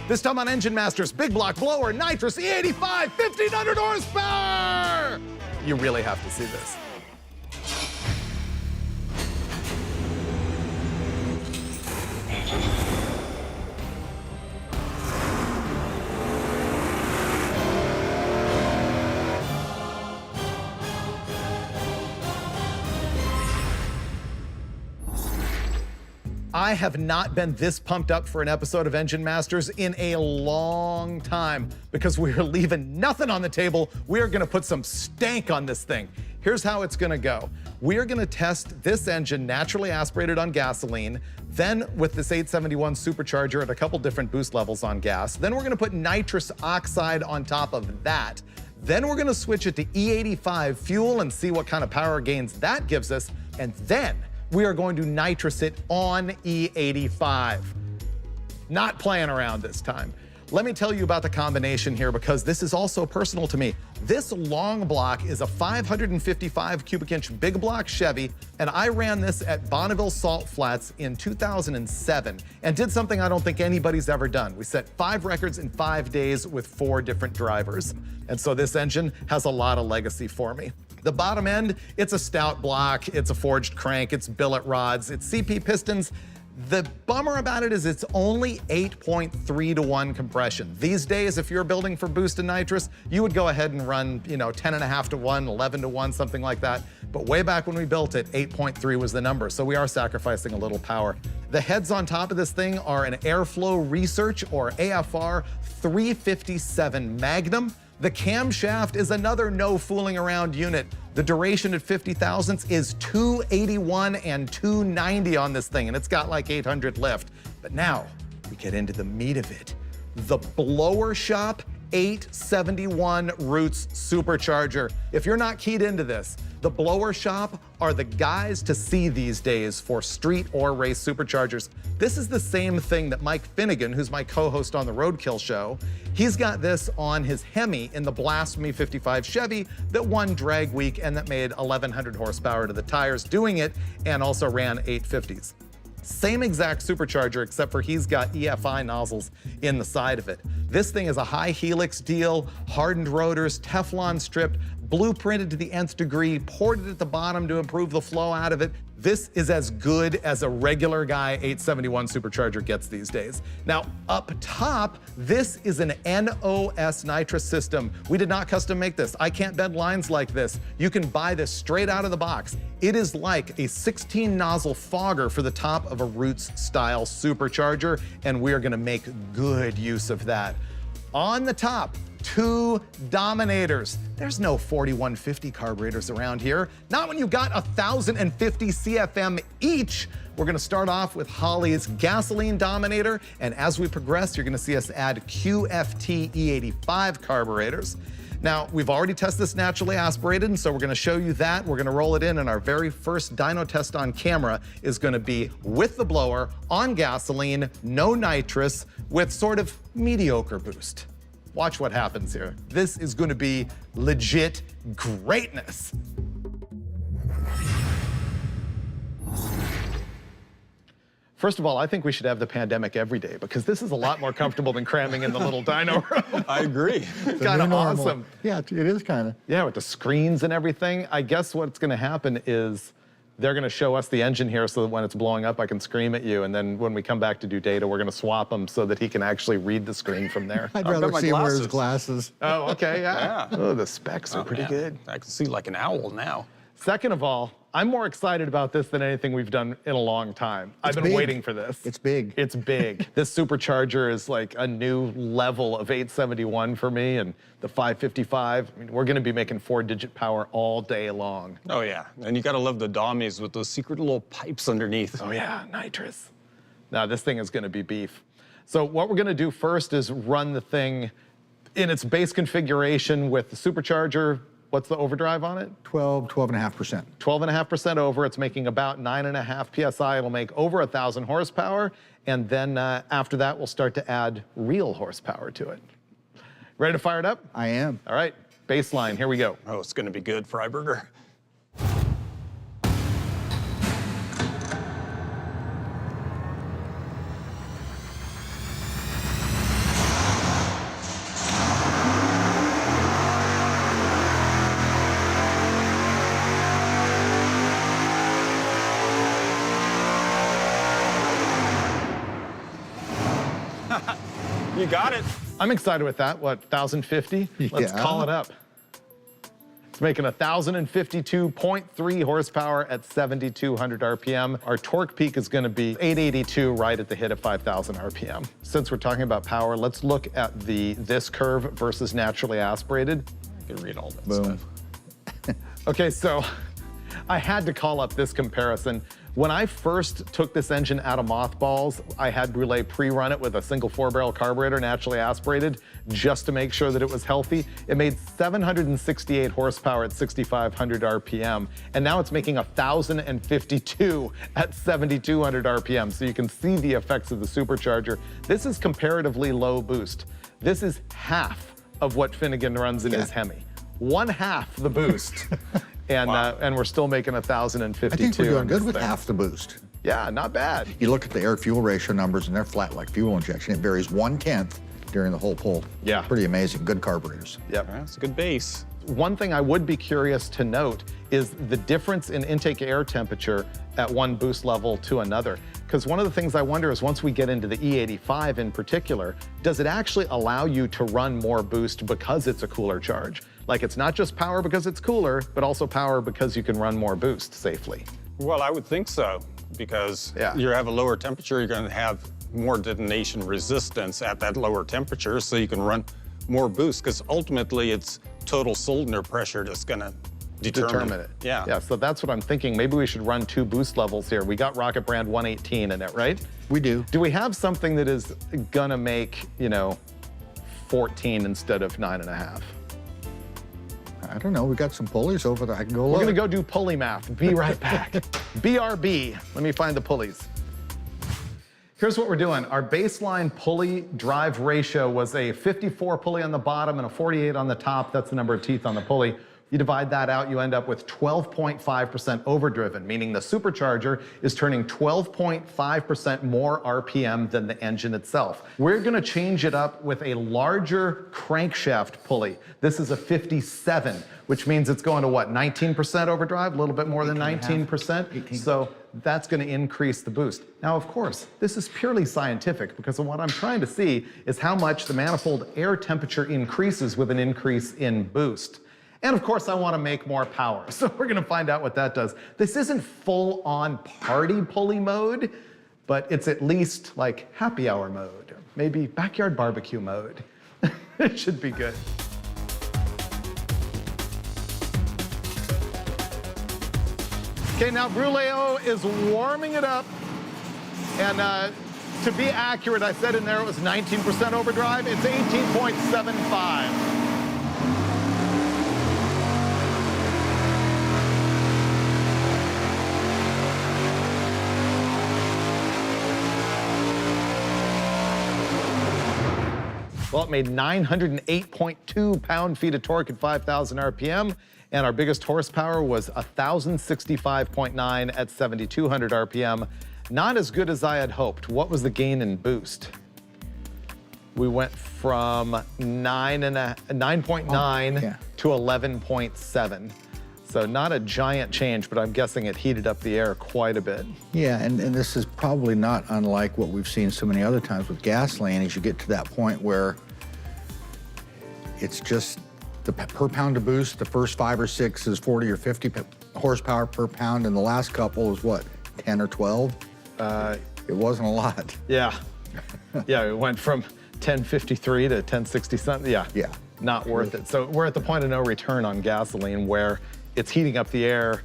This time on Engine Masters, big block blower, nitrous, E85, 1,500 horsepower! You really have to see this. I have not been this pumped up for an episode of Engine Masters in a long time because we are leaving nothing on the table. We are gonna put some stank on this thing. Here's how it's gonna go. We are gonna test this engine naturally aspirated on gasoline, then with this 871 supercharger at a couple different boost levels on gas. Then we're gonna put nitrous oxide on top of that. Then we're gonna switch it to E85 fuel and see what kind of power gains that gives us. And then we are going to nitrous it on E85. Not playing around this time. Let me tell you about the combination here because this is also personal to me. This long block is a 555 cubic inch big block Chevy, and I ran this at Bonneville Salt Flats in 2007 and did something I don't think anybody's ever done. We set 5 records in 5 days with 4 different drivers. And so this engine has a lot of legacy for me. The bottom end, it's a stout block, it's a forged crank, it's billet rods, it's CP pistons. The bummer about it is it's only 8.3 to 1 compression. These days, if you're building for boost and nitrous, you would go ahead and run, 10.5 to 1, 11 to 1, something like that. But way back when we built it, 8.3 was the number, so we are sacrificing a little power. The heads on top of this thing are an Airflow Research, or AFR, 357 Magnum. The camshaft is another no fooling around unit. The duration at 50 thousandths is 281 and 290 on this thing, and it's got like 800 lift. But now we get into the meat of it. The blower shop 871 Roots supercharger. If you're not keyed into this, the blower shop are the guys to see these days for street or race superchargers. This is the same thing that Mike Finnegan, who's my co-host on the Roadkill show, he's got this on his Hemi in the Blasphemy 55 Chevy that won Drag Week and that made 1,100 horsepower to the tires doing it and also ran 850s. Same exact supercharger, except for he's got EFI nozzles in the side of it. This thing is a high helix deal, hardened rotors, Teflon stripped, blueprinted to the nth degree, ported at the bottom to improve the flow out of it. This is as good as a regular guy 871 supercharger gets these days. Now, up top, this is an NOS nitrous system. We did not custom make this. I can't bend lines like this. You can buy this straight out of the box. It is like a 16 nozzle fogger for the top of a Roots style supercharger, and we are gonna make good use of that. On the top, 2 Dominators. There's no 4150 carburetors around here. Not when you got 1,050 CFM each. We're gonna start off with Holley's gasoline Dominator, and as we progress, you're gonna see us add QFT E85 carburetors. Now, we've already tested this naturally aspirated, and so we're gonna show you that. We're gonna roll it in, and our very first dyno test on camera is gonna be with the blower, on gasoline, no nitrous, with sort of mediocre boost. Watch what happens here. This is gonna be legit greatness. First of all, I think we should have the pandemic every day because this is a lot more comfortable than cramming in the little dyno room. I agree. It's kind of awesome. Yeah, it is kind of. Yeah, with the screens and everything. I guess what's gonna happen is they're gonna show us the engine here so that when it's blowing up, I can scream at you. And then when we come back to do data, we're gonna swap them so that he can actually read the screen from there. I'd rather see him wear his glasses. Oh, okay, yeah. Yeah. Oh, the specs are pretty good. I can see like an owl now. Second of all, I'm more excited about this than anything we've done in a long time. I've been waiting for this. It's big. It's big. This supercharger is like a new level of 871 for me, and the 555. I mean, we're gonna be making 4-digit power all day long. Oh yeah, and you gotta love the Dommies with those secret little pipes underneath. Oh yeah, nitrous. Now this thing is gonna be beef. So what we're gonna do first is run the thing in its base configuration with the supercharger. What's the overdrive on it? 12.5%. 12.5% over. It's making about 9.5 PSI. It'll make over 1,000 horsepower. And then after that, we'll start to add real horsepower to it. Ready to fire it up? I am. All right, baseline, here we go. Oh, it's gonna be good, Freiburger. You got it. I'm excited with that. What, 1,050? Let's Yeah. call it up. It's making 1,052.3 horsepower at 7,200 RPM. Our torque peak is going to be 882 right at the hit of 5,000 RPM. Since we're talking about power, let's look at this curve versus naturally aspirated. You can read all that Boom. stuff. Okay, so I had to call up this comparison. When I first took this engine out of mothballs, I had Brule pre-run it with a single 4-barrel carburetor, naturally aspirated, just to make sure that it was healthy. It made 768 horsepower at 6,500 RPM, and now it's making 1,052 at 7,200 RPM, so you can see the effects of the supercharger. This is comparatively low boost. This is half of what Finnegan runs in his Hemi. 1/2 the boost. And we're still making 1,052. I think we're doing good with thing. half the boost. Yeah, not bad. You look at the air-fuel ratio numbers, and they're flat like fuel injection. It varies 1/10 during the whole pull. Yeah. Pretty amazing. Good carburetors. Yep. That's a good base. One thing I would be curious to note is the difference in intake air temperature at one boost level to another. Because one of the things I wonder is once we get into the E85 in particular, does it actually allow you to run more boost because it's a cooler charge? Like it's not just power because it's cooler, but also power because you can run more boost safely. Well, I would think so, because you have a lower temperature, you're going to have more detonation resistance at that lower temperature, so you can run more boost, because ultimately it's total cylinder pressure that's going to determine it. Yeah. Yeah, so that's what I'm thinking. Maybe we should run 2 boost levels here. We got Rocket Brand 118 in it, right? We do. Do we have something that is gonna make, 14 instead of 9.5? I don't know. We got some pulleys over there. I can go look. We're gonna go do pulley math. Be right back. BRB. Let me find the pulleys. Here's what we're doing. Our baseline pulley drive ratio was a 54 pulley on the bottom and a 48 on the top. That's the number of teeth on the pulley. You divide that out, you end up with 12.5% overdriven, meaning the supercharger is turning 12.5% more RPM than the engine itself. We're gonna change it up with a larger crankshaft pulley. This is a 57, which means it's going to what, 19% overdrive, a little bit more than 19%? 18. So that's gonna increase the boost. Now, of course, this is purely scientific because what I'm trying to see is how much the manifold air temperature increases with an increase in boost. And of course, I want to make more power. So we're going to find out what that does. This isn't full-on party pulley mode, but it's at least like happy hour mode, or maybe backyard barbecue mode. It should be good. Okay, now Bruleo is warming it up. And to be accurate, I said in there it was 19% overdrive. It's 18.75. Well, it made 908.2 pound-feet of torque at 5,000 RPM, and our biggest horsepower was 1,065.9 at 7,200 RPM. Not as good as I had hoped. What was the gain in boost? We went from 9.9 to 11.7. So not a giant change, but I'm guessing it heated up the air quite a bit. Yeah, and this is probably not unlike what we've seen so many other times with gasoline, as you get to that point where it's just the per pound of boost, the first 5 or 6 is 40 or 50 horsepower per pound, and the last couple is what, 10 or 12? It wasn't a lot. Yeah. Yeah, it went from 1053 to 1060 something. Yeah. Yeah. Not worth it. So we're at the point of no return on gasoline where it's heating up the air,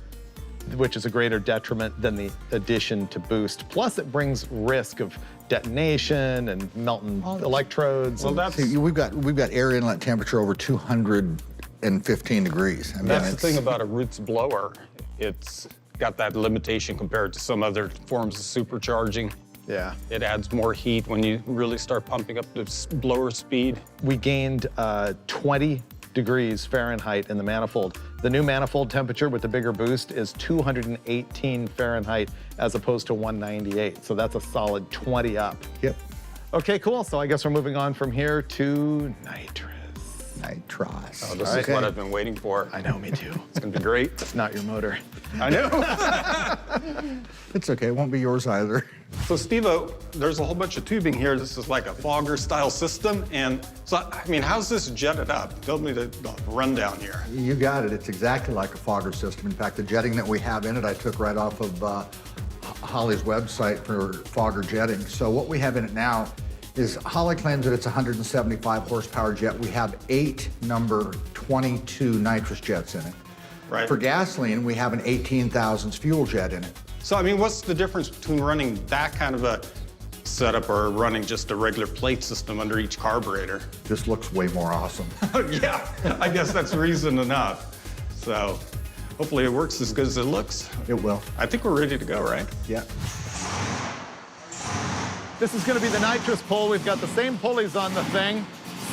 which is a greater detriment than the addition to boost. Plus it brings risk of detonation and melting electrodes. Well, that's See, we've got air inlet temperature over 215 degrees. I mean, that's the thing about a Roots blower. It's got that limitation compared to some other forms of supercharging. Yeah. It adds more heat when you really start pumping up the blower speed. We gained 20 degrees Fahrenheit in the manifold. The new manifold temperature with the bigger boost is 218 Fahrenheit as opposed to 198. So that's a solid 20 up. Yep. Okay, cool. So I guess we're moving on from here to nitrous. Nitros. Oh, this is what I've been waiting for. I know, me too. It's gonna be great. It's not your motor. I know. It's okay, it won't be yours either. So Steve-O, there's a whole bunch of tubing here. This is like a fogger style system. And so, I mean, how's this jetted up? Tell me the rundown here. You got it, it's exactly like a fogger system. In fact, the jetting that we have in it, I took right off of Holley's website for fogger jetting. So what we have in it now is Holley claims that it's a 175 horsepower jet. We have 8 number 22 nitrous jets in it. Right. For gasoline, we have an 18,000s fuel jet in it. So, I mean, what's the difference between running that kind of a setup or running just a regular plate system under each carburetor? This looks way more awesome. Yeah, I guess that's reason enough. So, hopefully it works as good as it looks. It will. I think we're ready to go, right? Yeah. This is going to be the nitrous pull. We've got the same pulleys on the thing,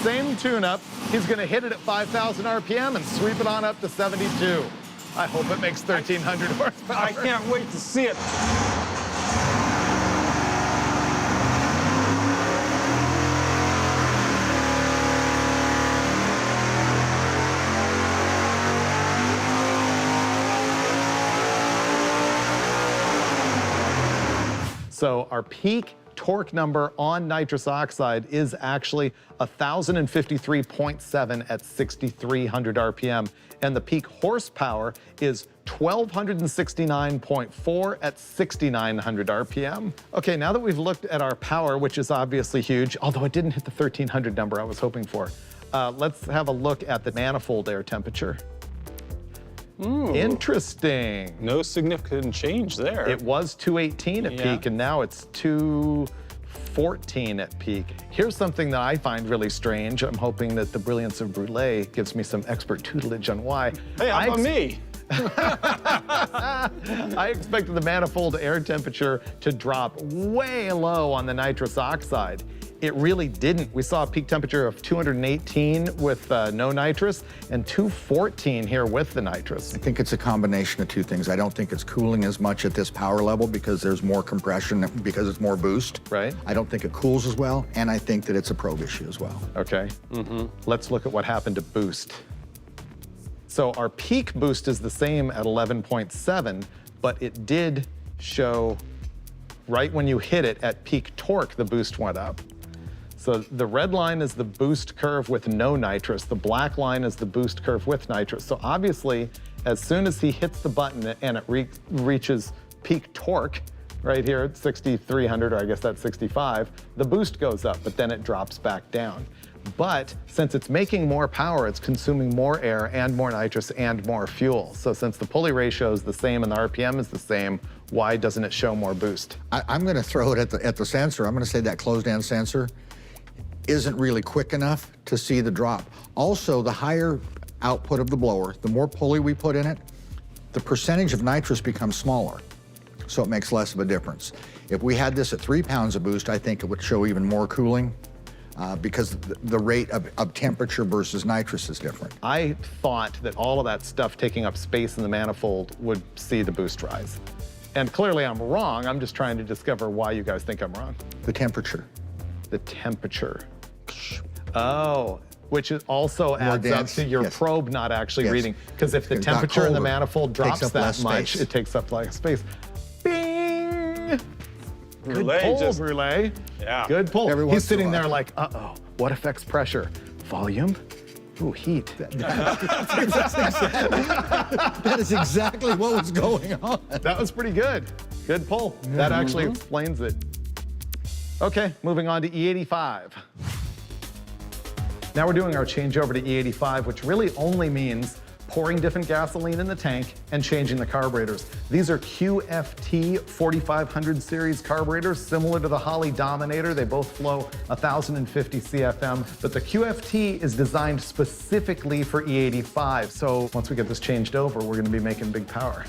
same tune-up. He's going to hit it at 5,000 RPM and sweep it on up to 72. I hope it makes 1,300 horsepower. I can't wait to see it. So our peak torque number on nitrous oxide is actually 1,053.7 at 6,300 RPM. And the peak horsepower is 1,269.4 at 6,900 RPM. Okay, now that we've looked at our power, which is obviously huge, although it didn't hit the 1,300 number I was hoping for, let's have a look at the manifold air temperature. Ooh. Interesting. No significant change there. It was 218 at peak, and now it's 214 at peak. Here's something that I find really strange. I'm hoping that the brilliance of Brule gives me some expert tutelage on why. Hey, how about me? I expected the manifold air temperature to drop way low on the nitrous oxide. It really didn't. We saw a peak temperature of 218 with no nitrous and 214 here with the nitrous. I think it's a combination of two things. I don't think it's cooling as much at this power level because there's more compression, because it's more boost. Right. I don't think it cools as well, and I think that it's a probe issue as well. Okay. Let's look at what happened to boost. So our peak boost is the same at 11.7, but it did show right when you hit it at peak torque, the boost went up. So the red line is the boost curve with no nitrous. The black line is the boost curve with nitrous. So obviously, as soon as he hits the button and it reaches peak torque, right here at 6,300, or I guess that's 65, the boost goes up, but then it drops back down. But since it's making more power, it's consuming more air and more nitrous and more fuel. So since the pulley ratio is the same and the RPM is the same, why doesn't it show more boost? I'm going to throw it at the sensor. I'm going to say that closed-end sensor isn't really quick enough to see the drop. Also, the higher output of the blower, the more pulley we put in it, the percentage of nitrous becomes smaller, so it makes less of a difference. If we had this at 3 pounds of boost, I think it would show even more cooling because the rate of temperature versus nitrous is different. I thought that all of that stuff taking up space in the manifold would see the boost rise. And clearly I'm wrong. I'm just trying to discover why you guys think I'm wrong. The temperature. The temperature. Oh, which is also adds up to your probe not actually reading. Because if the temperature in the manifold drops that much, it takes up like space. Bing! Good pull, Brule. Yeah. Good pull. Every He's once in a sitting while. there like, uh-oh, what affects pressure? Volume? Ooh, heat. That is exactly what was going on. That was pretty good. Good pull. That actually explains it. Okay, moving on to E85. Now we're doing our changeover to E85, which really only means pouring different gasoline in the tank and changing the carburetors. These are QFT 4500 series carburetors, similar to the Holley Dominator. They both flow 1,050 CFM, but the QFT is designed specifically for E85. So once we get this changed over, we're gonna be making big power.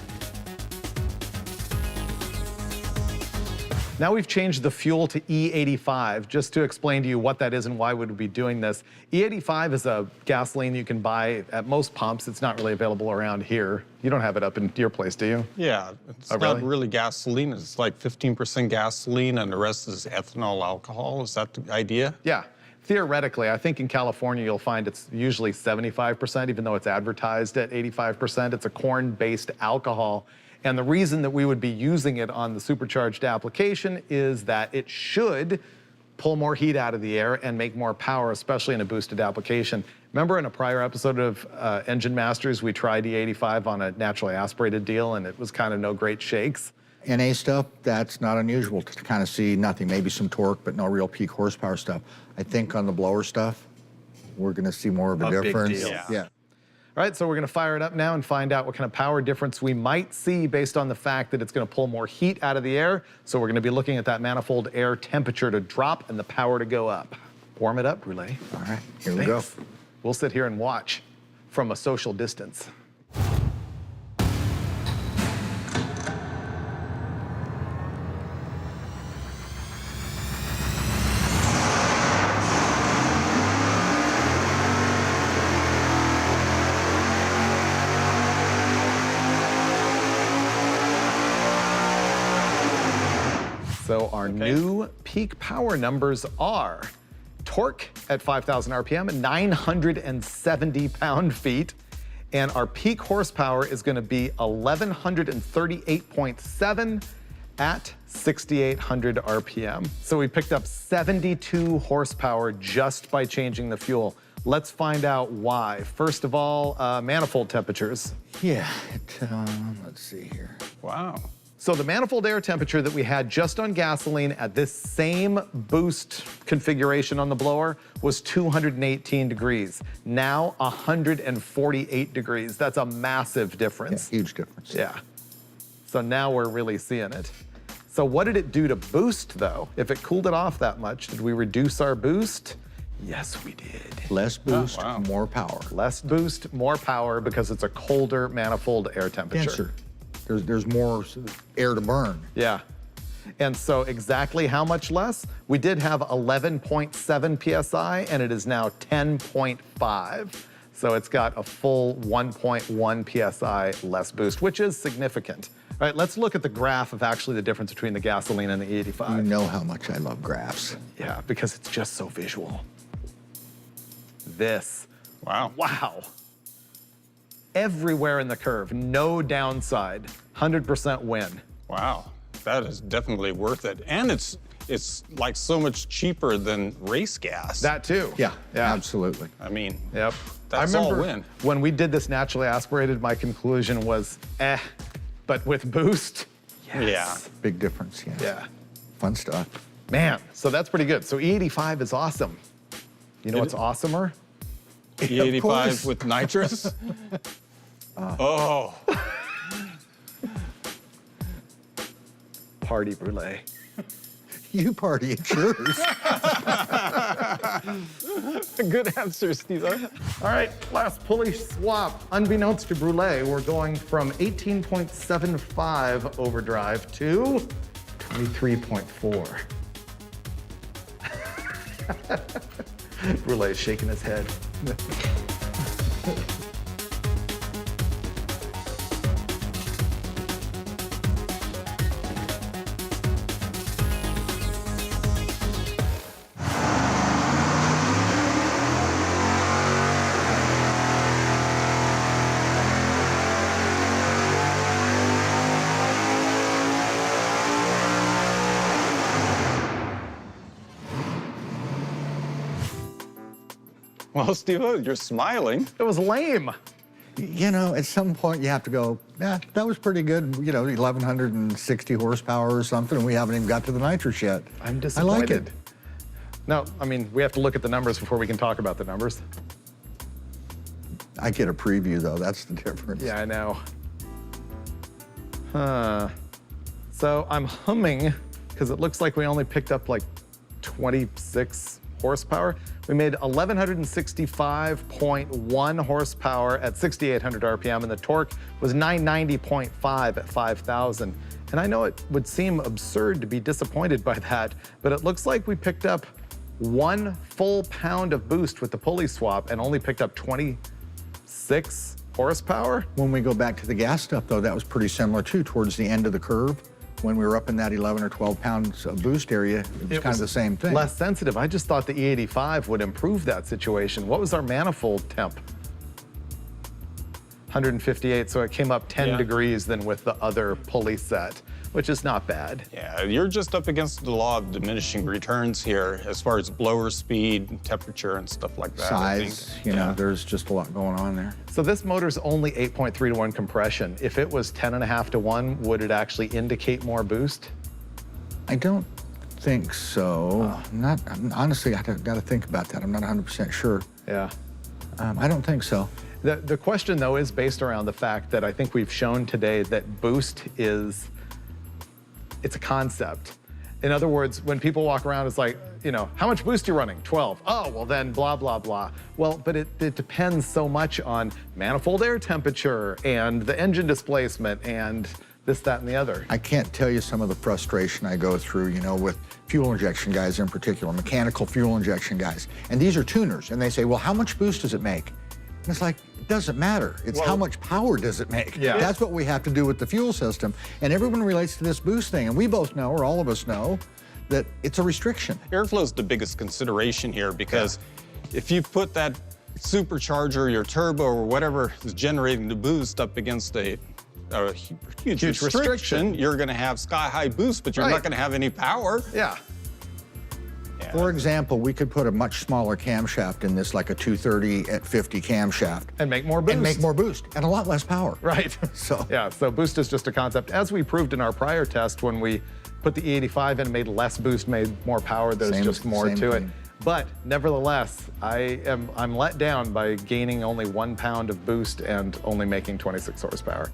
Now we've changed the fuel to E85. Just to explain to you what that is and why would we be doing this. E85 is a gasoline you can buy at most pumps. It's not really available around here. You don't have it up in your place, do you? Yeah, it's not really gasoline. It's like 15% gasoline and the rest is ethanol alcohol. Is that the idea? Yeah. Theoretically, I think in California you'll find it's usually 75%, even though it's advertised at 85%. It's a corn-based alcohol. And the reason that we would be using it on the supercharged application is that it should pull more heat out of the air and make more power, especially in a boosted application. Remember in a prior episode of Engine Masters, we tried E85 on a naturally aspirated deal and it was kind of no great shakes? NA stuff, that's not unusual to kind of see nothing, maybe some torque, but no real peak horsepower stuff. I think on the blower stuff, we're gonna see more of a difference. Big deal. Yeah. All right, so we're gonna fire it up now and find out what kind of power difference we might see based on the fact that it's gonna pull more heat out of the air. So we're gonna be looking at that manifold air temperature to drop and the power to go up. Warm it up, Brule. All right, here we go. We'll sit here and watch from a social distance. So our new peak power numbers are torque at 5,000 RPM, 970 pound-feet, and our peak horsepower is gonna be 1,138.7 at 6,800 RPM. So we picked up 72 horsepower just by changing the fuel. Let's find out why. First of all, manifold temperatures. Yeah, let's see here. Wow. So the manifold air temperature that we had just on gasoline at this same boost configuration on the blower was 218 degrees. Now 148 degrees. That's a massive difference. Yeah, huge difference. Yeah. So now we're really seeing it. So what did it do to boost though? If it cooled it off that much, did we reduce our boost? Yes, we did. Less boost, more power. Less boost, more power because it's a colder manifold air temperature. Denser. There's more air to burn. Yeah. And so exactly how much less? We did have 11.7 PSI and it is now 10.5. So it's got a full 1.1 PSI less boost, which is significant. All right, let's look at the graph of actually the difference between the gasoline and the E85. You know how much I love graphs. Yeah, because it's just so visual. This. Wow. Wow. Everywhere in the curve, no downside, 100% win. Wow, that is definitely worth it. And it's like so much cheaper than race gas. That too. Yeah, absolutely. I mean, Yep. that's I all remember win. when we did this naturally aspirated, my conclusion was, but with boost, yes. Yeah. Big difference, yeah. Yeah. Fun stuff. Man, so that's pretty good. So E85 is awesome. You know what's awesomer? E85 with nitrous? Oh. Party Brule. You party, it's yours. Good answer, Steve. All right, last pulley swap. Unbeknownst to Brule, we're going from 18.75 overdrive to 23.4. Brule's shaking his head. Well, Steve, you're smiling. It was lame. You know, at some point you have to go, yeah, that was pretty good, you know, 1,160 horsepower or something, and we haven't even got to the nitrous yet. I'm disappointed. I like it. No, I mean, we have to look at the numbers before we can talk about the numbers. I get a preview, though. That's the difference. Yeah, I know. So I'm humming, because it looks like we only picked up like 26 horsepower. We made 1,165.1 horsepower at 6,800 RPM, and the torque was 990.5 at 5,000. And I know it would seem absurd to be disappointed by that, but it looks like we picked up 1 full pound of boost with the pulley swap and only picked up 26 horsepower. When we go back to the gas stuff, though, that was pretty similar, too. Towards the end of the curve, when we were up in that 11 or 12 pounds of boost area, it was kind of the same thing. Less sensitive. I just thought the E85 would improve that situation. What was our manifold temp? 158, so it came up 10 degrees than with the other pulley set, which is not bad. Yeah, you're just up against the law of diminishing returns here as far as blower speed, temperature, and stuff like that. Size, you know, there's just a lot going on there. So this motor's only 8.3 to 1 compression. If it was 10.5 to 1, would it actually indicate more boost? I don't think so. Honestly, I got to think about that. I'm not 100% sure. Yeah. I don't think so. The question, though, is based around the fact that I think we've shown today that boost is, it's a concept. In other words, when people walk around, it's like, you know, how much boost are you running? 12. Oh, well then blah, blah, blah. Well, but it depends so much on manifold air temperature and the engine displacement and this, that, and the other. I can't tell you some of the frustration I go through, you know, with fuel injection guys in particular, mechanical fuel injection guys. And these are tuners, and they say, well, how much boost does it make? And it's like, it doesn't matter. It's how much power does it make? Yeah. That's what we have to do with the fuel system. And everyone relates to this boost thing. And we both know, or all of us know, that it's a restriction. Airflow is the biggest consideration here because if you put that supercharger, your turbo, or whatever is generating the boost up against a huge restriction, you're going to have sky-high boost, but you're not going to have any power. Yeah. For example, we could put a much smaller camshaft in this, like a 230 at 50 camshaft. And make more boost. And make more boost, and a lot less power. Right. So yeah, so boost is just a concept. As we proved in our prior test when we put the E85 in and made less boost, made more power, there's just more to it. But nevertheless, I'm let down by gaining only 1 pound of boost and only making 26 horsepower.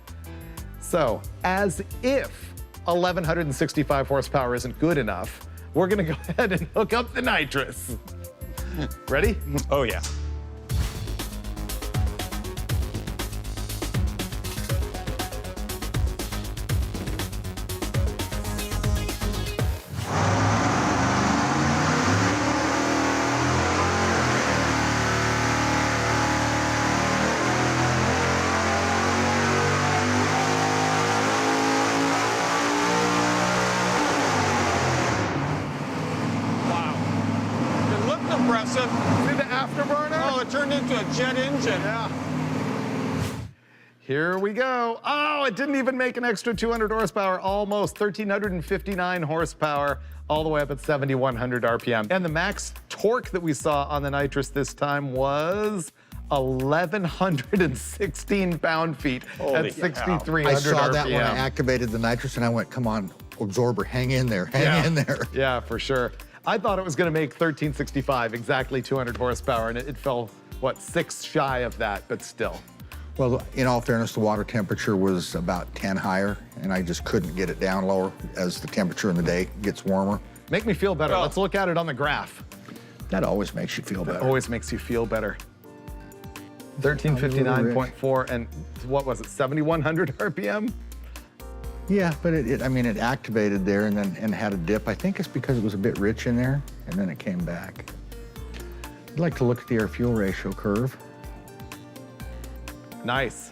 So, as if 1,165 horsepower isn't good enough, we're gonna go ahead and hook up the nitrous. Ready? Oh, yeah. See the afterburner? Oh, it turned into a jet engine. Yeah. Here we go. Oh, it didn't even make an extra 200 horsepower, almost 1,359 horsepower, all the way up at 7,100 RPM. And the max torque that we saw on the nitrous this time was 1,116 pound-feet at 6,300 RPM. I saw that when I activated the nitrous, and I went, come on, absorber, hang in there, hang in there. Yeah, for sure. I thought it was going to make 1,365, exactly 200 horsepower, and it fell, what, 6 shy of that, but still. Well, in all fairness, the water temperature was about 10 higher, and I just couldn't get it down lower as the temperature in the day gets warmer. Make me feel better. Let's look at it on the graph. That always makes you feel better. That always makes you feel better. 1,359.4, and what was it, 7,100 RPM? Yeah, but I mean, it activated there and then had a dip. I think it's because it was a bit rich in there, and then it came back. I'd like to look at the air-fuel ratio curve. Nice.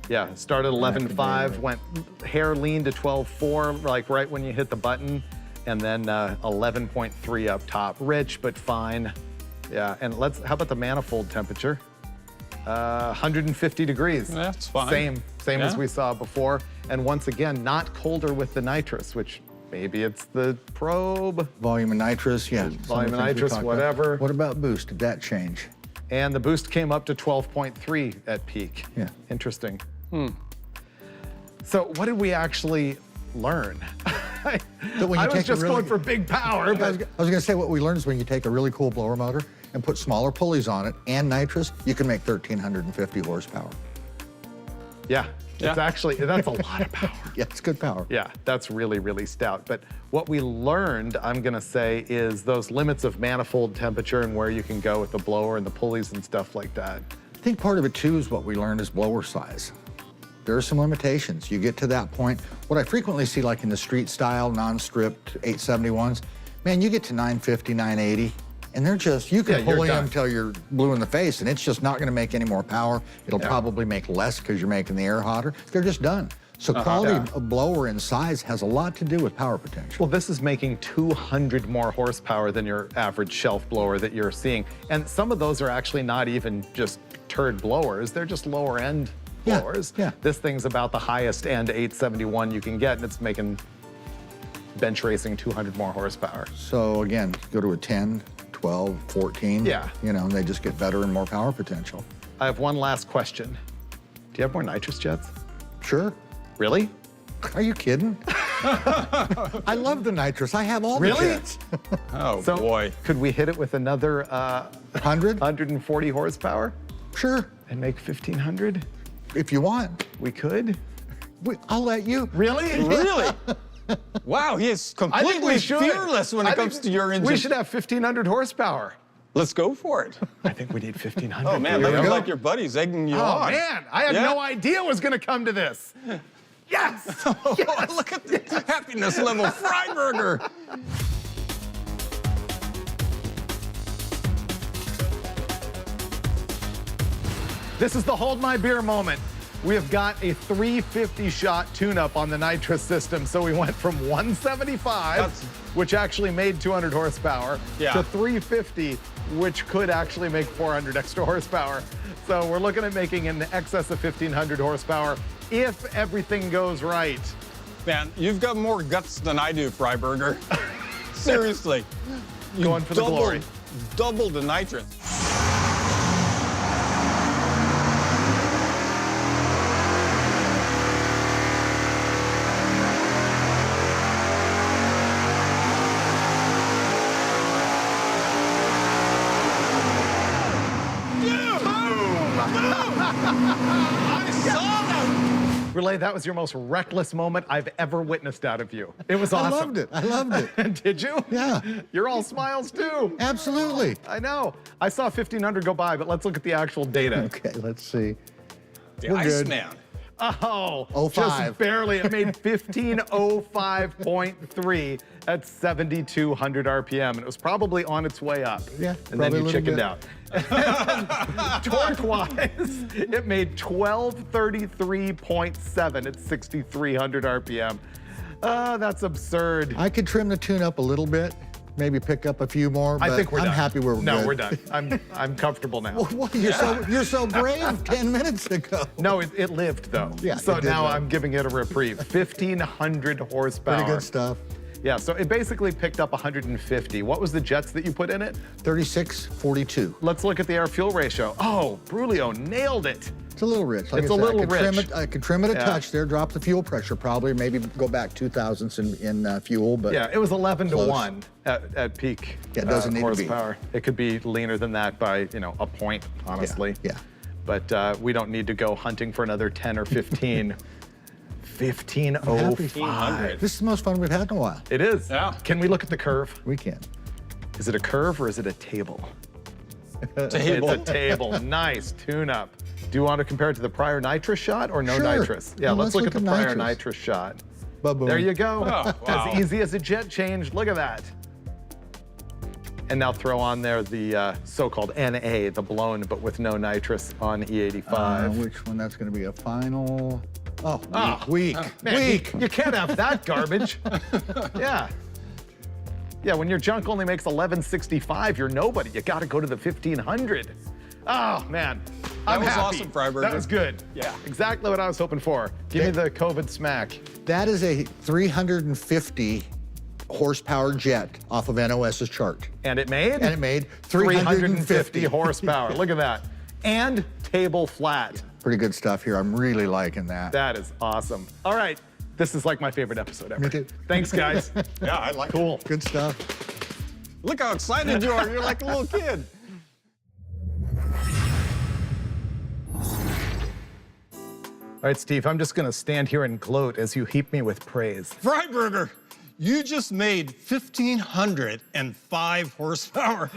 Yeah, started 11.5, went hair lean to 12.4, like right when you hit the button, and then 11.3 up top. Rich, but fine. Yeah, and how about the manifold temperature? 150 degrees. That's fine. Same as we saw before. And once again, not colder with the nitrous, which maybe it's the probe. Volume of nitrous, yeah. Volume of nitrous, whatever. What about boost? Did that change? And the boost came up to 12.3 at peak. Yeah. Interesting. So what did we actually learn? I was just going for big power. But I was gonna say what we learned is when you take a really cool blower motor and put smaller pulleys on it and nitrous, you can make 1,350 horsepower. Yeah. It's actually, that's a lot of power. Yeah, it's good power. Yeah, that's really, really stout. But what we learned, I'm gonna say, is those limits of manifold temperature and where you can go with the blower and the pulleys and stuff like that. I think part of it too is what we learned is blower size. There are some limitations. You get to that point. What I frequently see, like in the street style, non-stripped 871s, man, you get to 950, 980, and they're just, you can pull them until you're blue in the face, and it's just not gonna make any more power. It'll probably make less because you're making the air hotter. They're just done. So quality of blower and size has a lot to do with power potential. Well, this is making 200 more horsepower than your average shelf blower that you're seeing. And some of those are actually not even just turd blowers. They're just lower end blowers. Yeah. This thing's about the highest end 871 you can get, and it's making bench racing 200 more horsepower. So again, go to a 10, 12, 14. Yeah. You know, and they just get better and more power potential. I have one last question. Do you have more nitrous jets? Sure. Really? Are you kidding? I love the nitrous. I have all the jets. Oh, So boy. could we hit it with another 100? 140 horsepower Sure. and make 1,500? If you want. We could? I'll let you. Really? Really? Wow, he is I think completely we should. fearless when I it think comes to your engine. We should have 1,500 horsepower. Let's go for it. I think we need 1,500. Oh, man, Here we look go. like your buddy's egging you Oh, on. man, I had no idea it was going to come to this. Yes! Yes! Look at the happiness level, Freiburger. This is the hold my beer moment. We have got a 350 shot tune-up on the nitrous system, so we went from 175, which actually made 200 horsepower, to 350, which could actually make 400 extra horsepower. So we're looking at making in excess of 1,500 horsepower if everything goes right. Man, you've got more guts than I do, Freiburger. Seriously. Going for the glory. Double the nitrous. Relay, that was your most reckless moment I've ever witnessed out of you. It was awesome. I loved it. I loved it. Did you? Yeah. You're all smiles too. Absolutely. I know. I saw 1,500 go by, but let's look at the actual data. Okay, let's see. The We're good. Iceman. Oh, 05. just barely. It made 1505.3 at 7,200 RPM, and it was probably on its way up. Yeah, and then you probably a chickened little out. Torque-wise, it made 1233.7 at 6,300 RPM. That's absurd. I could trim the tune up a little bit, maybe pick up a few more, but I think we're I'm done. happy where we're No, good. we're done. I'm comfortable now. Well, you're so brave 10 minutes ago. No, it lived though. Yeah, so it did now live. I'm giving it a reprieve. 1,500 horsepower. Pretty good stuff. Yeah, so it basically picked up 150. What was the jets that you put in it? 36-42. Let's look at the air-fuel ratio. Oh, Brulio nailed it. It's a little rich. Like It's I a said, little rich. I could trim it a Yeah. touch there, drop the fuel pressure probably, maybe go back 2 thousandths in fuel, but Yeah, it was 11 to close. 1 at peak Yeah, it doesn't need to be. horsepower. It could be leaner than that by, a point, honestly. Yeah. But we don't need to go hunting for another 10 or 15. 1505. This is the most fun we've had in a while. It is. Yeah. Can we look at the curve? We can. Is it a curve or is it a table? Table. It's a table. Nice tune-up. Do you want to compare it to the prior nitrous shot or no Sure. nitrous? Yeah, No, let's look at the prior nitrous. nitrous shot. Ba-boom. There you go. Oh, wow. As easy as a jet change. Look at that. And now throw on there the so-called NA, the blown but with no nitrous on E85. Which one? That's going to be a final. Oh, Man, weak. You can't have that garbage. Yeah. Yeah, when your junk only makes 1165, you're nobody. You got to go to the 1500. Oh, man. I'm was happy. awesome, Freiberger. That was good. Yeah. Exactly what I was hoping for. Give me the COVID smack. That is a 350 horsepower jet off of NOS's chart. And it made? And it made 350 horsepower. Look at that. And table flat. Pretty good stuff here. I'm really liking that. That is awesome. All right. This is like my favorite episode ever. Me too. Thanks, guys. Yeah, I like Cool. Good stuff. it. Look how excited you are. You're like a little kid. All right, Steve, I'm just going to stand here and gloat as you heap me with praise. Freiberger, you just made 1,505 horsepower.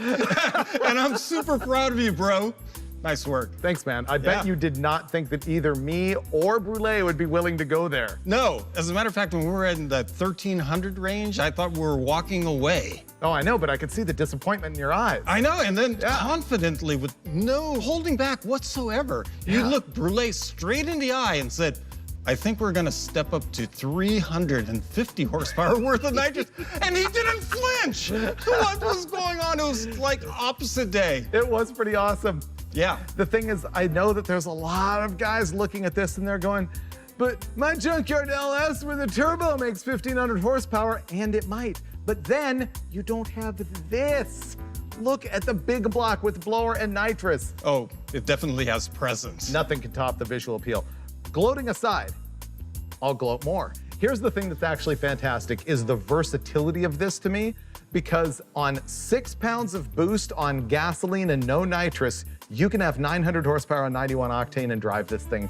And I'm super proud of you, bro. Nice work. Thanks, man. I bet you did not think that either me or Brule would be willing to go there. No, as a matter of fact, when we were in the 1,300 range, I thought we were walking away. Oh, I know, but I could see the disappointment in your eyes. I know, and then confidently, with no holding back whatsoever, you looked Brule straight in the eye and said, I think we're gonna step up to 350 horsepower worth of nitrous, and he didn't flinch. What was going on? It was like opposite day. It was pretty awesome. Yeah. The thing is, I know that there's a lot of guys looking at this and they're going, but my Junkyard LS with a turbo makes 1,500 horsepower, and it might. But then you don't have this. Look at the big block with blower and nitrous. Oh, it definitely has presence. Nothing can top the visual appeal. Gloating aside, I'll gloat more. Here's the thing that's actually fantastic is the versatility of this to me, because on 6 pounds of boost on gasoline and no nitrous, you can have 900 horsepower on 91 octane and drive this thing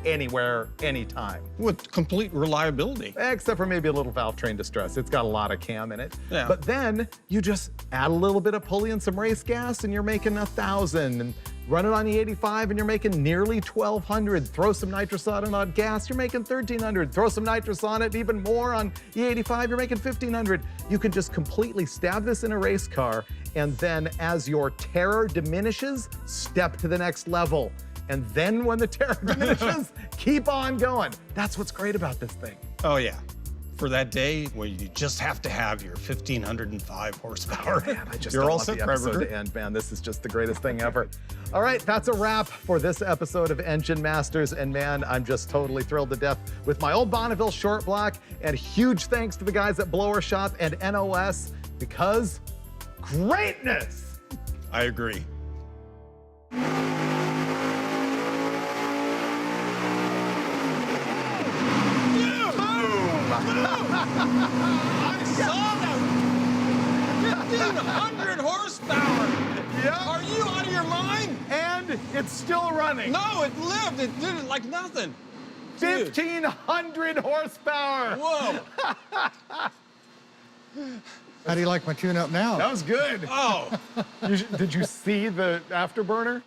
anywhere, anytime. With complete reliability. Except for maybe a little valve train distress. It's got a lot of cam in it. Yeah. But then you just add a little bit of pulley and some race gas and you're making 1,000. And run it on the 85 and you're making nearly 1,200. Throw some nitrous on it on gas, you're making 1,300. Throw some nitrous on it, even more on E85, you're making 1,500. You can just completely stab this in a race car, and then as your terror diminishes, step to the next level. And then when the terror diminishes, keep on going. That's what's great about this thing. Oh yeah. For that day where you just have to have your 1,505 horsepower. Man, I just You're don't all want set, the episode Predator. to end, man. This is just the greatest thing ever. All right, that's a wrap for this episode of Engine Masters. And man, I'm just totally thrilled to death with my old Bonneville short block. And huge thanks to the guys at Blower Shop and NOS, because greatness. I agree. I saw that! 1,500 horsepower! Yeah. Are you out of your mind? And it's still running. No, it lived. It did it like nothing. Dude. 1,500 horsepower. Whoa. How do you like my tune-up now? That was good. Oh. Did you see the afterburner?